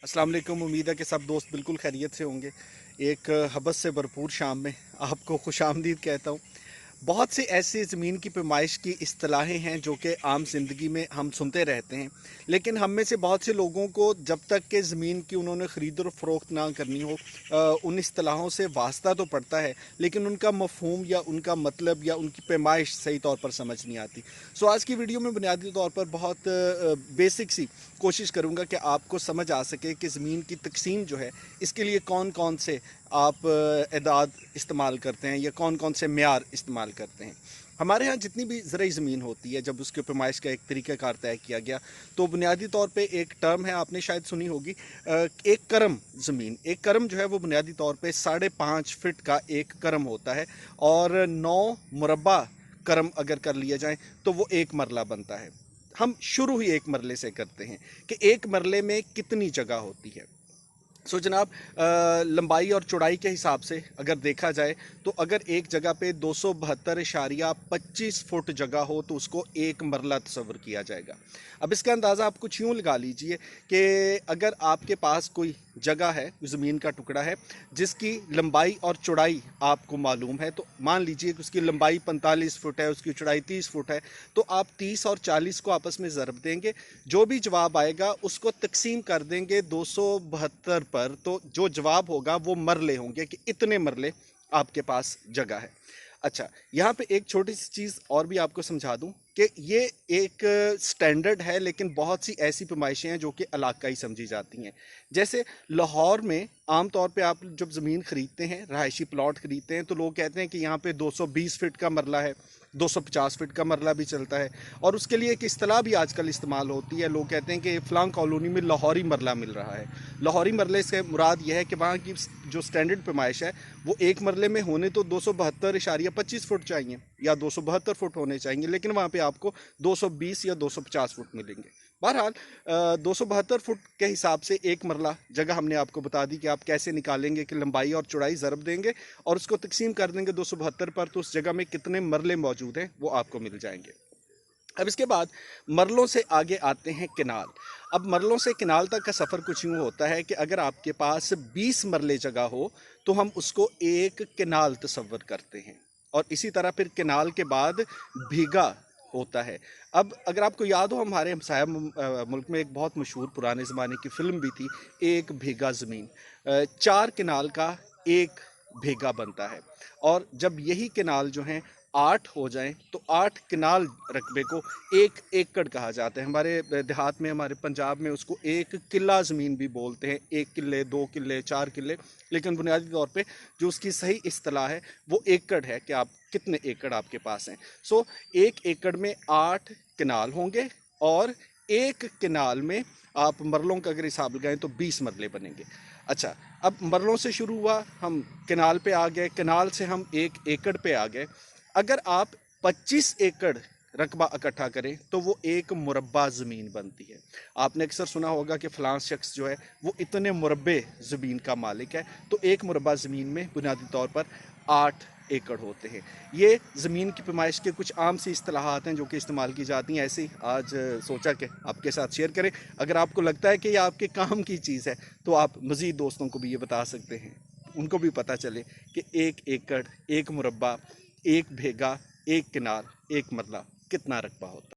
अस्सलाम वालेकुम। उम्मीद है कि सब दोस्त बिल्कुल खैरियत से होंगे। एक हबस से भरपूर शाम में आपको खुशामदीद कहता हूँ। बहुत सी ऐसी ज़मीन की पैमाइश की इस्तिलाहें हैं जो कि आम ज़िंदगी में हम सुनते रहते हैं, लेकिन हम में से बहुत से लोगों को जब तक कि ज़मीन की उन्होंने ख़रीद और फ़रोख्त ना करनी हो उन इस्तिलाहों से वास्ता तो पड़ता है, लेकिन उनका मफ़हूम या उनका मतलब या उनकी पैमाइश सही तौर पर समझ नहीं आती। सो आज की वीडियो में बुनियादी तौर पर बहुत बेसिक सी कोशिश करूँगा कि आपको समझ आ सके कि ज़मीन की तकसीम जो है इसके लिए कौन कौन से आप एदाद इस्तेमाल करते हैं या कौन कौन से मेयार इस्तेमाल करते हैं। हमारे यहाँ जितनी भी ज़रूरी ज़मीन होती है, जब उसकी पैमाइश का एक तरीक़ाकार तय किया गया तो बुनियादी तौर पे एक टर्म है, आपने शायद सुनी होगी, एक करम ज़मीन। एक करम जो है वो बुनियादी तौर पे 5.5 फीट का एक करम होता है, और 9 मुरबा करम अगर कर लिया जाए तो वो एक मरला बनता है। हम शुरू ही एक मरले से करते हैं कि एक मरले में कितनी जगह होती है। सो जनाब, लंबाई और चौड़ाई के हिसाब से अगर देखा जाए तो अगर एक जगह पे 272.25 फुट जगह हो तो उसको एक मरला तस्वर किया जाएगा। अब इसका अंदाज़ा आप कुछ यूँ लगा लीजिए कि अगर आपके पास कोई जगह है, ज़मीन का टुकड़ा है जिसकी लंबाई और चौड़ाई आपको मालूम है, तो मान लीजिए कि उसकी लंबाई 45 फुट है, उसकी चौड़ाई 30 फुट है, तो आप 30 और 40 को आपस में ज़रब देंगे। जो भी जवाब आएगा उसको तकसीम कर देंगे 272 पर, तो जो जवाब होगा वो मरले होंगे कि इतने मरले आपके पास जगह है। अच्छा, यहाँ पे एक छोटी सी चीज़ और भी आपको समझा दूँ कि ये एक स्टैंडर्ड है, लेकिन बहुत सी ऐसी पैमाइशें हैं जो कि इलाकाई समझी जाती हैं। जैसे लाहौर में आम तौर पे आप जब ज़मीन ख़रीदते हैं, रहायशी प्लॉट ख़रीदते हैं, तो लोग कहते हैं कि यहाँ पे 220 फीट का मरला है, 250 फीट का मरला भी चलता है, और उसके लिए एक इस्तिलाह भी आजकल इस्तेमाल होती है। लोग कहते हैं कि फ़लाँ कॉलोनी में लाहौरी मरला मिल रहा है। लाहौरी मरले से मुराद यह है कि वहाँ की जो स्टैंडर्ड पैमाइश है वो एक मरले में होने तो 272.25 फुट चाहिए या 272 फुट होने चाहिए, लेकिन वहाँ पे आपको 220 या 250 फुट मिलेंगे। बहरहाल 272 फुट के हिसाब से एक मरला जगह हमने आपको बता दी कि आप कैसे निकालेंगे कि लंबाई और चौड़ाई ज़रब देंगे और उसको तकसीम कर देंगे 272 पर, तो उस जगह में कितने मरले मौजूद हैं वो आपको मिल जाएंगे। अब इसके बाद मरलों से आगे आते हैं किनाल। अब मरलों से किनाल तक का सफ़र कुछ यूँ होता है कि अगर आपके पास 20 मरले जगह हो तो हम उसको एक किनाल तस्वर करते हैं, और इसी तरह फिर किनाल के बाद भीगा होता है। अब अगर आपको याद हो, हमारे हमसाया मुल्क में एक बहुत मशहूर पुराने ज़माने की फ़िल्म भी थी, एक भीगा ज़मीन। 4 किनाल का एक भीगा बनता है, और जब यही किनाल जो हैं 8 हो जाएं तो 8 किनाल रकबे को 1 एकड़ कहा जाता है। हमारे देहात में, हमारे पंजाब में उसको एक किला ज़मीन भी बोलते हैं, 1 किले, 2 किले, 4 किले, लेकिन बुनियादी तौर पे जो उसकी सही इस्तिलाह है वो एकड़ है कि आप कितने एकड़ आपके पास हैं। सो 1 एकड़ में 8 किनाल होंगे, और एक किनाल में आप मरलों का अगर हिसाब लगाएं तो 20 मरले बनेंगे। अच्छा, अब मरलों से शुरू हुआ, हम किनाल पे आ गए, किनाल से हम 1 एकड़ पे आ गए। अगर आप 25 एकड़ रकबा इकट्ठा करें तो वो एक मुरब्बा ज़मीन बनती है। आपने अक्सर सुना होगा कि फ़लाँ शख्स जो है वो इतने मुरब्बे ज़मीन का मालिक है, तो एक मुरब्बा ज़मीन में बुनियादी तौर पर 8 एकड़ होते हैं। ये ज़मीन की पैमाइश के कुछ आम सी इस्तिलाहात हैं जो कि इस्तेमाल की जाती हैं। ऐसे ही आज सोचा कि आपके साथ शेयर करें। अगर आपको लगता है कि ये आपके काम की चीज़ है तो आप मज़ीद दोस्तों को भी ये बता सकते हैं, उनको भी पता चले कि 1 एकड़, एक मुरब्बा, एक भेगा, एक किनार, एक मरला कितना रकबा होता है।